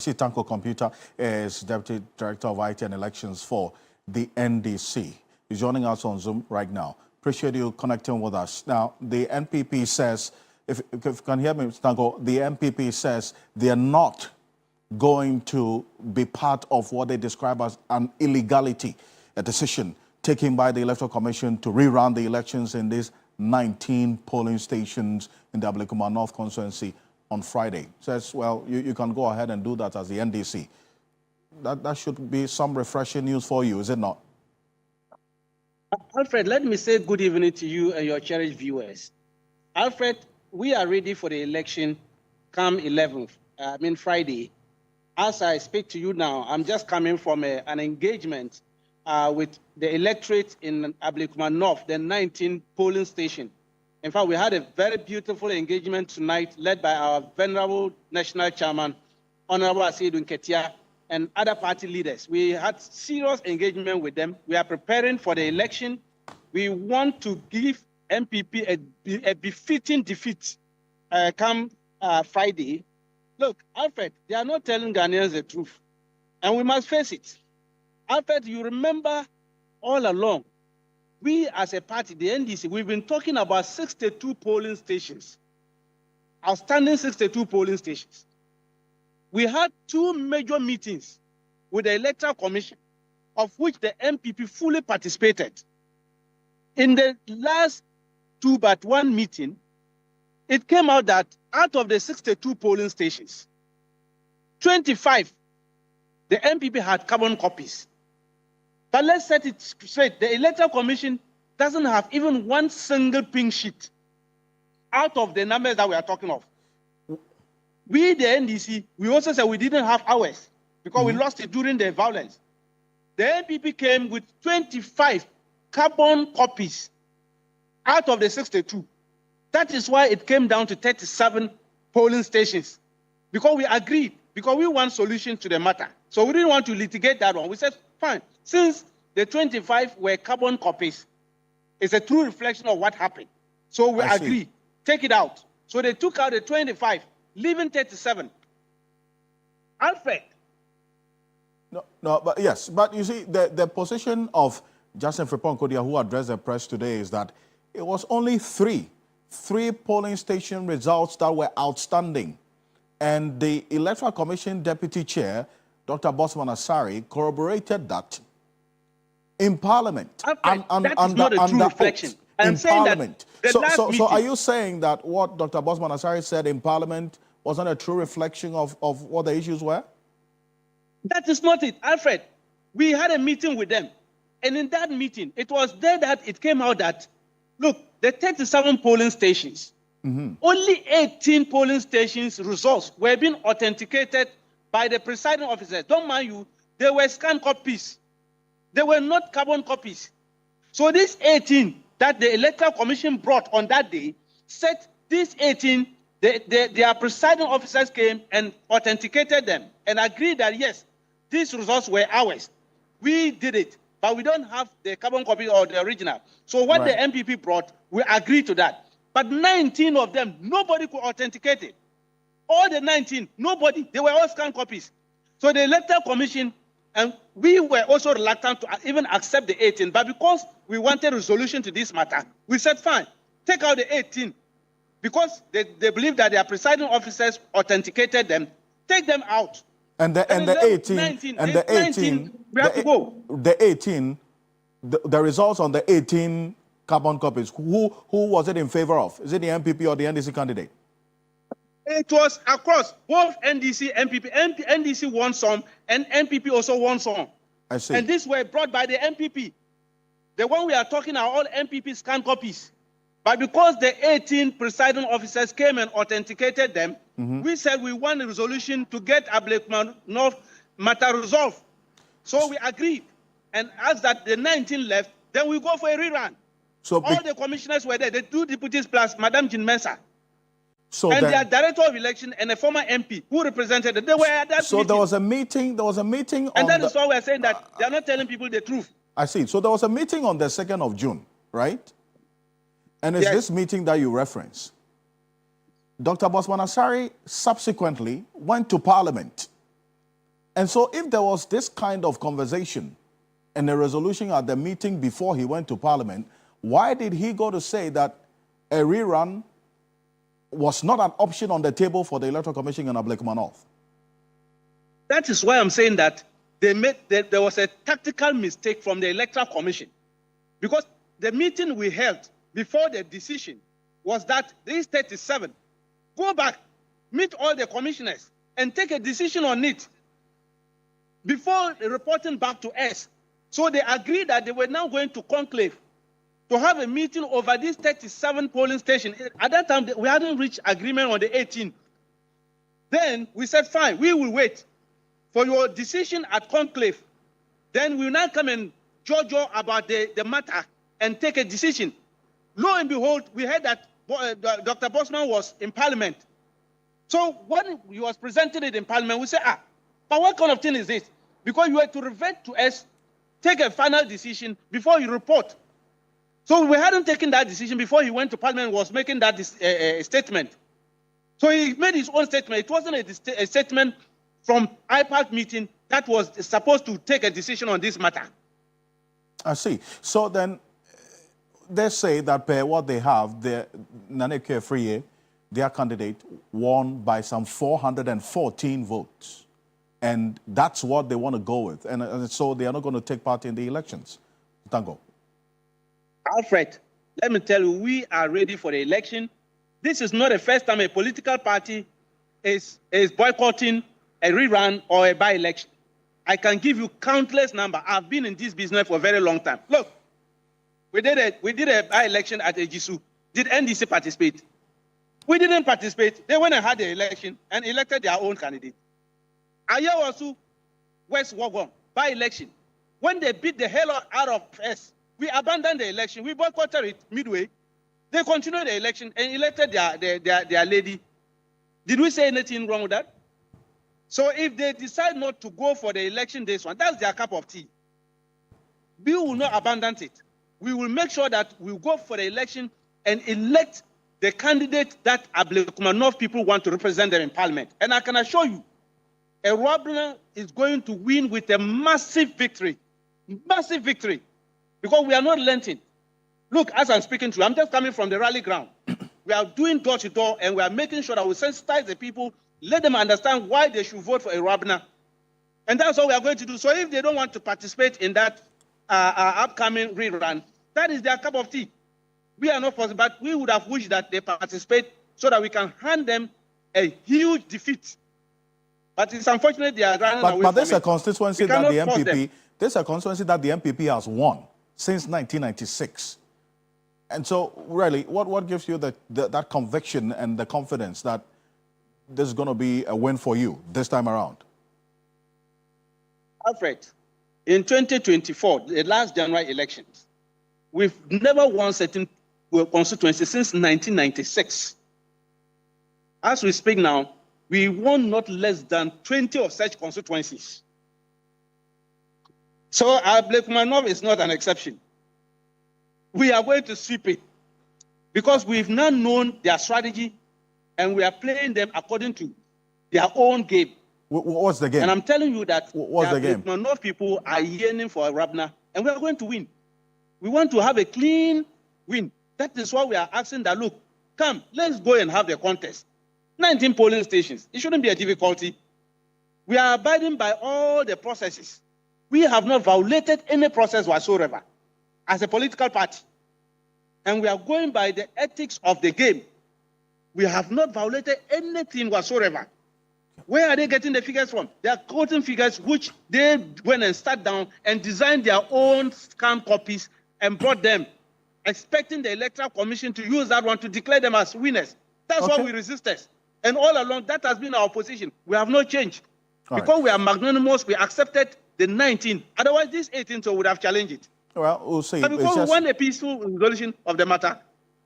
Rashid Tanko Computer is Deputy Director of IT and Elections for the NDC. He's joining us on Zoom right now. Appreciate you connecting with us. Now, the NPP says, if you can hear me, Mr. Tanko, the NPP says they are not going to be part of what they describe as an illegality, a decision taken by the Electoral Commission to rerun the elections in these 19 polling stations in the Ablekuma North constituency on Friday. Says, well, you can go ahead and do that as the NDC. That should be some refreshing news for you, is it not? Alfred, let me say good evening to you and your cherished viewers. Alfred, we are ready for the election come 11th, Friday. As I speak to you now, I'm just coming from an engagement with the electorate in Ablekuma North, the 19th polling station. In fact, we had a very beautiful engagement tonight led by our venerable national chairman, Honorable Asidun Ketia, and other party leaders. We had serious engagement with them. We are preparing for the election. We want to give MPP a befitting defeat come Friday. Look, Alfred, they are not telling Ghanaians the truth, and we must face it. Alfred, you remember all along, we as a party, the NDC, we've been talking about 62 polling stations, outstanding 62 polling stations. We had two major meetings with the Electoral Commission, of which the MPP fully participated. In the last two but one meeting, it came out that out of the 62 polling stations, 25, the MPP had carbon copies. But let's set it straight. The Electoral Commission doesn't have even one single pink sheet out of the numbers that we are talking of. We, the NDC, we also said we didn't have ours because we lost it during the violence. The NPP came with 25 carbon copies out of the 62. That is why it came down to 37 polling stations, because we agreed, because we want solution to the matter. So we didn't want to litigate that one. We said, fine, since the 25 were carbon copies, it's a true reflection of what happened. So we agreed, take it out. So they took out the 25, leaving 37. Alfred. No, but yes, but you see, the position of Justin Frimpong-Kodia, who addressed the press today, is that it was only three polling station results that were outstanding. And the Electoral Commission Deputy Chair, Dr. Bosman Asari, corroborated that in Parliament. That is not a true reflection. I'm saying Parliament. That so are you saying that what Dr. Bosman Asari said in Parliament wasn't a true reflection of what the issues were? That is not it, Alfred. We had a meeting with them. And in that meeting, it was there that it came out that, look, the 37 polling stations, only 18 polling stations results were being authenticated by the presiding officers. Don't mind you, they were scanned copies. They were not carbon copies. So these 18 that the Electoral Commission brought on that day said these 18, their presiding officers came and authenticated them and agreed that, yes, these results were ours. We did it, but we don't have the carbon copy or the original. So what the MPP brought, we agreed to that. But 19 of them, nobody could authenticate it. All the 19, nobody. They were all scanned copies. So the Electoral Commission, and we were also reluctant to even accept the 18, but because we wanted a solution to this matter, we said, fine, take out the 18. Because they believe that their presiding officers authenticated them, take them out. And the results on the 18 carbon copies, who was it in favor of? Is it the MPP or the NDC candidate? It was across both NDC, MPP. NDC won some, and MPP also won some. I see. And these were brought by the MPP. The one we are talking are all MPP scanned copies. But because the 18 presiding officers came and authenticated them, we said we want a resolution to get Ablekuma North matter resolved. So we agreed. And as that the 19 left, then we go for a rerun. So all the commissioners were there, the two deputies plus Madam Jean Mensah. So and their director of election and a former MP who represented it, they were at that meeting. There was a meeting and that is why we're saying that they are not telling people the truth. I see. So there was a meeting on the 2nd of June, right? And it's this meeting that you reference. Dr. Bosman Asari subsequently went to Parliament And so if there was this kind of conversation and a resolution at the meeting before he went to Parliament, why did he go to say that a rerun was not an option on the table for the Electoral Commission in Ablekuma North? That is why I'm saying that there was a tactical mistake from the Electoral Commission. Because the meeting we held before the decision was that these 37 go back, meet all the commissioners, and take a decision on it before reporting back to us. So they agreed that they were now going to conclave to have a meeting over these 37 polling stations. At that time, we hadn't reached agreement on the 18th. Then we said, fine, we will wait for your decision at conclave. Then we will now come and judge about the matter and take a decision. Lo and behold, we heard that Dr. Bosman was in Parliament. So when he was presenting it in Parliament, we said, but what kind of thing is this? Because you had to revert to us, take a final decision before you report. So we hadn't taken that decision before he went to Parliament and was making that statement. So he made his own statement. It wasn't a statement from IPAC meeting that was supposed to take a decision on this matter. I see. So then they say that per what they have, Nana Friye, their candidate, won by some 414 votes. And that's what they want to go with. And so they are not going to take part in the elections. Tanko. Alfred, let me tell you, we are ready for the election. This is not the first time a political party is boycotting a rerun or a by-election. I can give you countless numbers. I've been in this business for a very long time. Look, we did a by-election at Ejisu. Did NDC participate? We didn't participate. They went and had the election and elected their own candidate. Ayawasu, West Wagon, by-election. When they beat the hell out of us, we abandoned the election. We boycotted it midway. They continued the election and elected their lady. Did we say anything wrong with that? So if they decide not to go for the election this one, that's their cup of tea. We will not abandon it. We will make sure that we go for the election and elect the candidate that Ablekuma North people want to represent them in Parliament. And I can assure you, Erwabna is going to win with a massive victory. Massive victory. Because we are not relenting. Look, as I'm speaking to you, I'm just coming from the rally ground. We are doing door to door and we are making sure that we sensitize the people, let them understand why they should vote for Erwabna. And that's what we are going to do. So if they don't want to participate in that upcoming rerun, that is their cup of tea. We are not possible, but we would have wished that they participate so that we can hand them a huge defeat. But it's unfortunate they are running away but there's from a constituency that the MPP, there's a constituency that the MPP has won since 1996. And so, really, what gives you that conviction and the confidence that this is going to be a win for you this time around? Alfred, in 2024, the last general elections, we've never won certain constituency since 1996. As we speak now, we won not less than 20 of such constituencies. So Ablekuma North is not an exception. We are going to sweep it because we've now known their strategy and we are playing them according to their own game. What's the game? And I'm telling you that what's the game? Ablekuma North people are yearning for a Rabna and we are going to win. We want to have a clean win. That is why we are asking that, look, come, let's go and have the contest. 19 polling stations. It shouldn't be a difficulty. We are abiding by all the processes. We have not violated any process whatsoever as a political party. And we are going by the ethics of the game. We have not violated anything whatsoever. Where are they getting the figures from? They are quoting figures which they went and sat down and designed their own scam copies and brought them, expecting the Electoral Commission to use that one to declare them as winners. That's why we resisted. And all along, that has been our position. We have not changed. Because we are magnanimous, we accepted the 19. Otherwise, this 18 so would have challenged it. Well, we'll see. But because we want a peaceful resolution of the matter.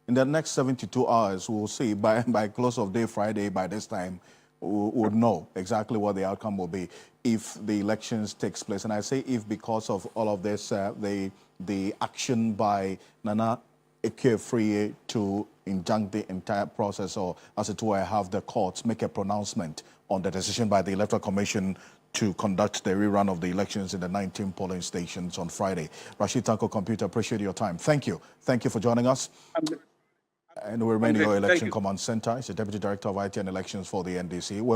In the next 72 hours, we'll see. By close of day Friday, by this time, we'll know exactly what the outcome will be if the elections takes place. And I say if because of all of this, the action by Nana Friye to injunct the entire process, or as it were, have the courts make a pronouncement on the decision by the Electoral Commission to conduct the rerun of the elections in the 19 polling stations on Friday. Rashid Tanko, Computer, appreciate your time. Thank you. Thank you for joining us. And we remain your election command center. He's the Deputy Director of IT and Elections for the NDC.